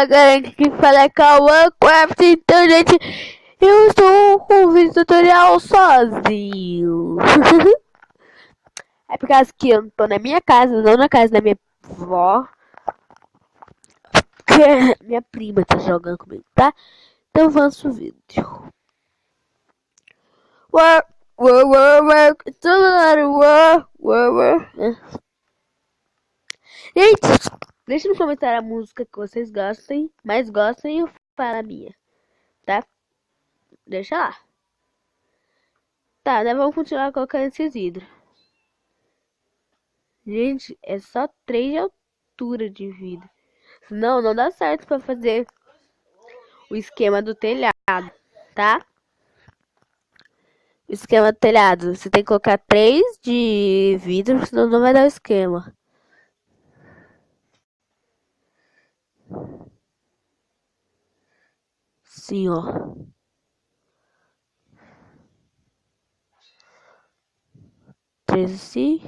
galera que fala Cauã Craft. Então, gente, eu estou com o vídeo tutorial sozinho. É por causa que eu não tô na minha casa, não na casa da minha avó. Que minha prima tá jogando comigo, tá? Então vamos pro vídeo. Work, work, work, work, it's another work, work, work. Gente, deixa no comentário a música que vocês gostem, mais gostem e eu falo a minha, tá? Deixa lá. Tá, né? Vamos continuar colocando esses vidros. Gente, é só 3 de altura de vidro. Senão não dá certo pra fazer o esquema do telhado, tá? O esquema do telhado. Você tem que colocar 3 de vidro, senão não vai dar o esquema. Sim, ó. Três assim.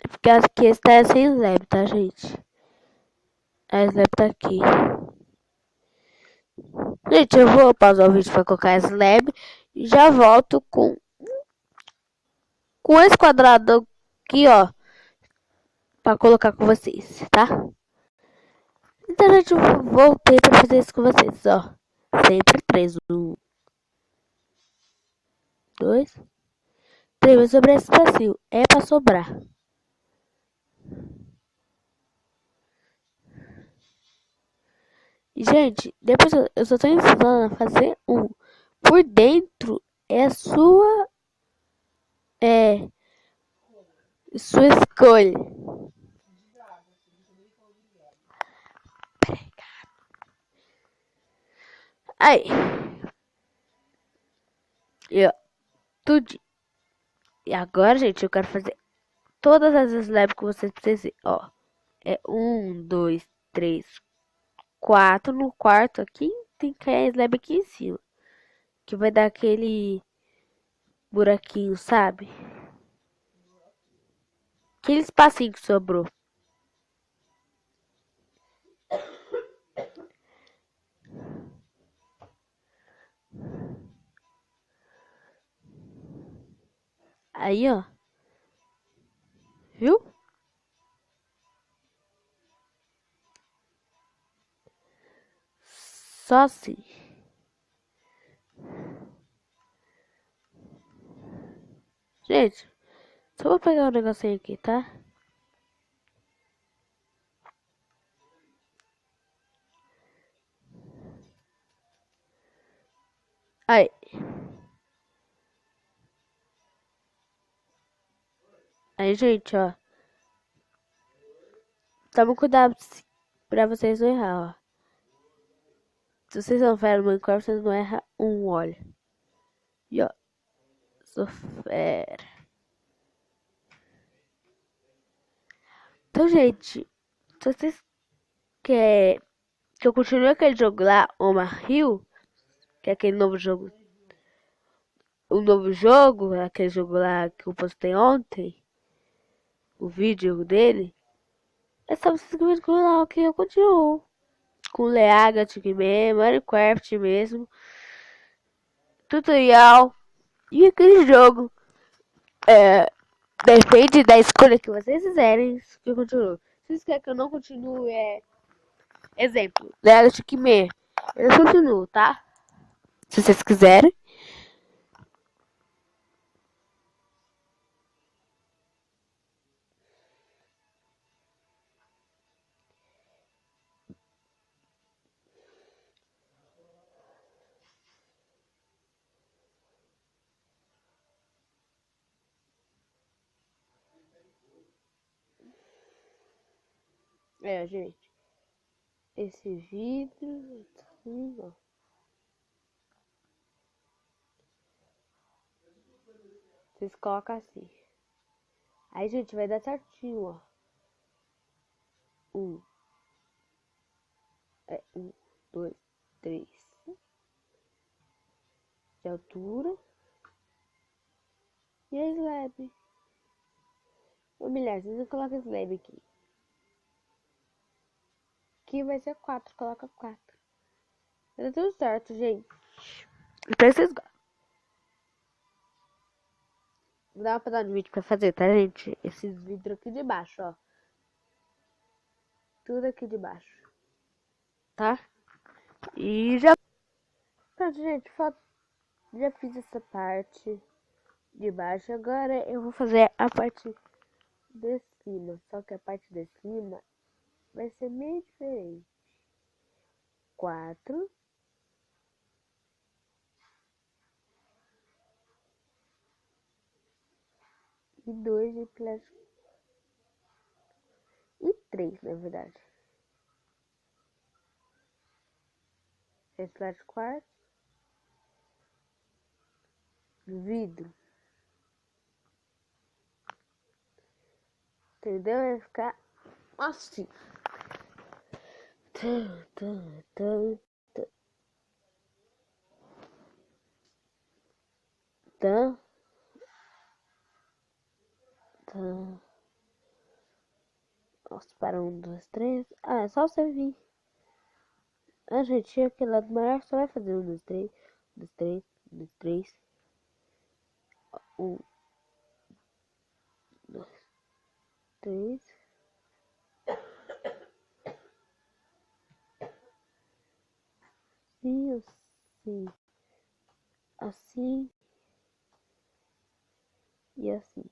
Porque aqui está sem slab, tá, gente? A slab tá aqui. Gente, eu vou pausar o vídeo pra colocar a slab e já volto com esse quadrado aqui, ó, pra colocar com vocês, tá? Então, gente, eu voltei pra fazer isso com vocês, ó. Sempre 3, 1, 2, 3. Vai sobrar esse espacinho. É pra sobrar. E, gente, depois eu só tô ensinando a fazer um. Por dentro é sua escolha. Aí. E, ó, tudo. E agora, gente, eu quero fazer todas as slabs que vocês precisam. Ó, é 1, 2, 3, 4. No quarto aqui tem que cair a slab aqui em cima. Que vai dar aquele buraquinho, sabe? Aquele espacinho que sobrou. Aí, ó. Viu? Só assim. Gente, só vou pegar um negocinho aqui, tá? Aí. Aí, gente, ó. Toma cuidado pra vocês não errar, ó. Se vocês não fizeram Minecraft, vocês não erram um, olha. E ó. Sou fera. Então, gente, se vocês querem que eu continue aquele jogo lá, Oma Hill, que é aquele novo jogo. O novo jogo, aquele jogo lá que eu postei ontem, o vídeo dele, é só vocês inscreverem no canal que eu continuo. Com Leagat mesmo, Minecraft mesmo, tutorial e aquele jogo. Depende da escolha que vocês fizerem que eu continuo. Se vocês querem que eu não continue, exemplo, Leagat mesmo, eu continuo, tá? Se vocês quiserem. Gente. Esse vidro. Ó. Vocês colocam assim. Aí, gente, vai dar certinho, ó. Um, 2, 3 de altura. E a slab. Ô, milhares, vocês não colocam slab aqui. aqui vai ser 4, coloca 4. Tá tudo certo, gente. Espero que vocês gostem. Vou dar uma parada no vídeo pra fazer, tá, gente? Esses vidros aqui de baixo, ó. Tudo aqui de baixo. Tá? E já... Pronto, gente. Já fiz essa parte de baixo. Agora eu vou fazer a parte de cima. Só que a parte de cima vai ser meio diferente. 4. E 2 de plástico. E 3, na verdade. 3 plástico quarto. Vidro. Entendeu? Vai ficar assim. Nossa, para 1, 2, 3. Ah, é só você vir. A gente, aquele lado maior, só vai fazer 1, 2, 3. 1, 2, 3. 1, 2, 3. 1, 2, 3. Assim, assim. Assim. E assim.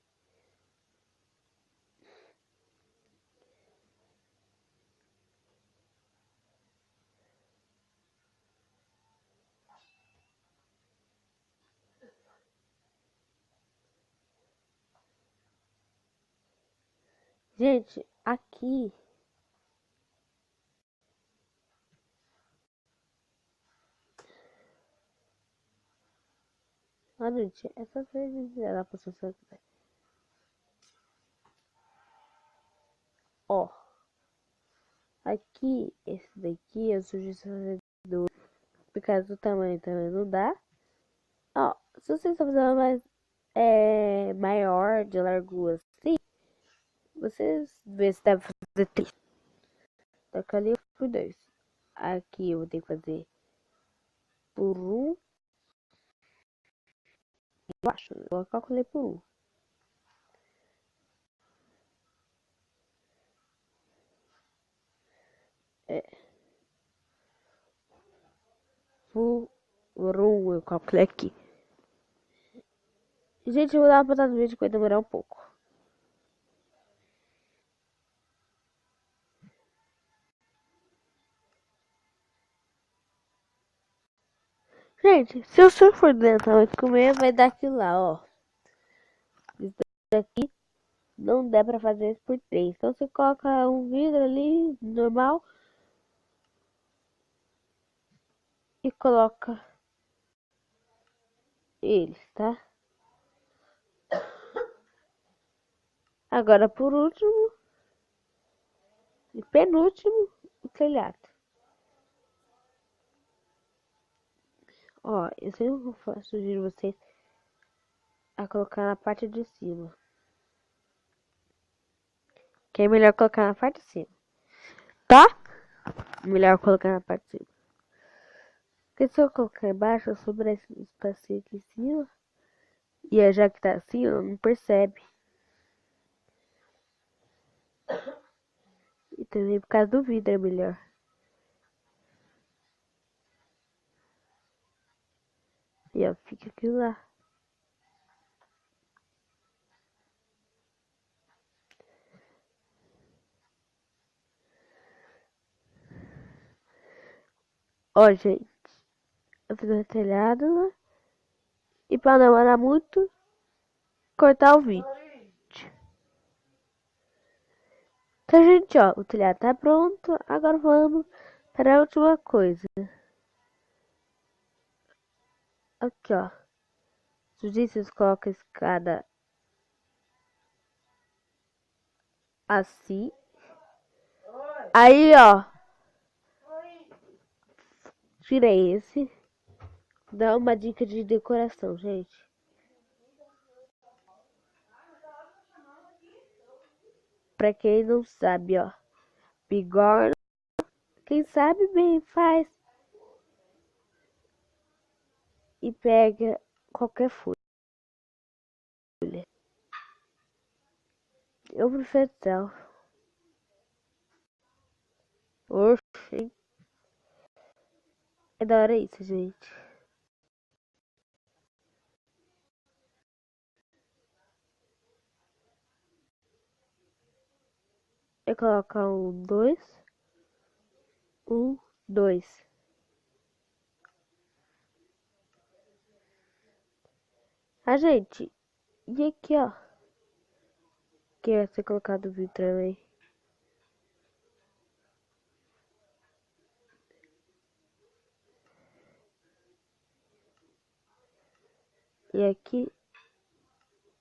Gente, aqui. Ó, gente, é só você dizer lá pra pessoa que vai. Ó. Aqui, esse daqui, eu sugiro fazer dois. Por causa do tamanho também não dá. Ó, se vocês estão fazendo mais maior de largura assim, vocês vê se dá pra fazer 3. Toca ali por 2. Aqui eu vou ter que fazer por 1. Eu acho, eu calculei por 1. É. Por 1 eu calculei aqui. Gente, eu vou dar uma patada no vídeo que vai demorar um pouco. Gente, se o senhor for dentro vai comer, vai dar aquilo lá, ó. Isso daqui não dá pra fazer isso por 3. Então você coloca um vidro ali, normal. E coloca eles, tá? Agora por último e penúltimo, o telhado. Ó, eu sempre sugiro vocês a colocar na parte de cima. Que é melhor colocar na parte de cima. Tá? Melhor colocar na parte de cima. Porque se eu colocar embaixo, sobra esse espacinho aqui em cima. E já que tá assim, não percebe. E também por causa do vidro é melhor. E ó, fica aquilo lá. Ó, gente. Eu fiz o telhado, né? E pra não demorar muito, cortar o vídeo. Então, gente, ó, o telhado tá pronto. Agora vamos para a última coisa. Aqui, ó. Vocês colocam a escada assim. Aí, ó. Tirei esse. Dá uma dica de decoração, gente. Pra quem não sabe, ó. Bigorna Quem sabe bem faz e pega qualquer folha. Eu prefiro tal. Oxi. É da hora isso, gente. Eu colocar um, dois. Um, dois. Ah, gente. E aqui, ó. Que vai ser colocado o vídeo também. E aqui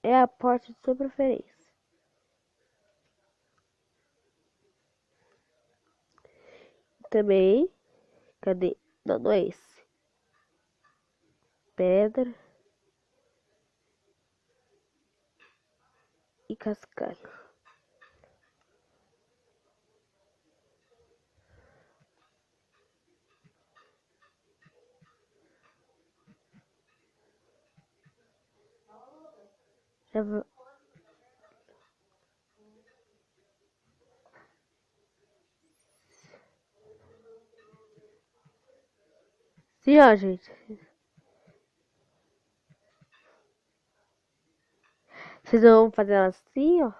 é a porta de sua preferência. Também. Cadê? Não, não é esse. Pedra. E cascalho. Já vou... Sim, ó, gente. Vocês vão fazer ela assim, ó.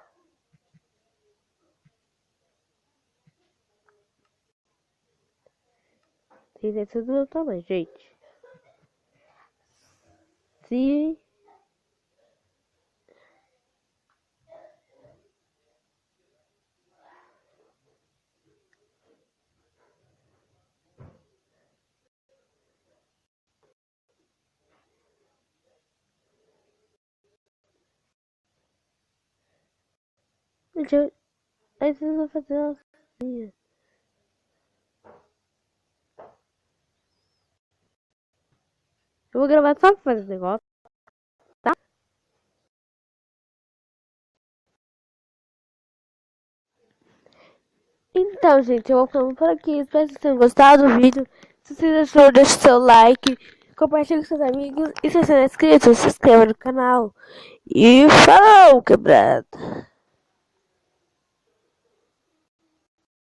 Tem que ser tudo do meu tamanho, gente. Se... Aí vocês vão fazer ela assim, ó. Eu vou gravar só pra fazer esse negócio, tá? Então, gente, eu vou falando por aqui. Espero que vocês tenham gostado do vídeo. Se vocês acharam, deixe seu like, compartilhe com seus amigos. E se você não é inscrito, se inscreva no canal. E falou, quebrado!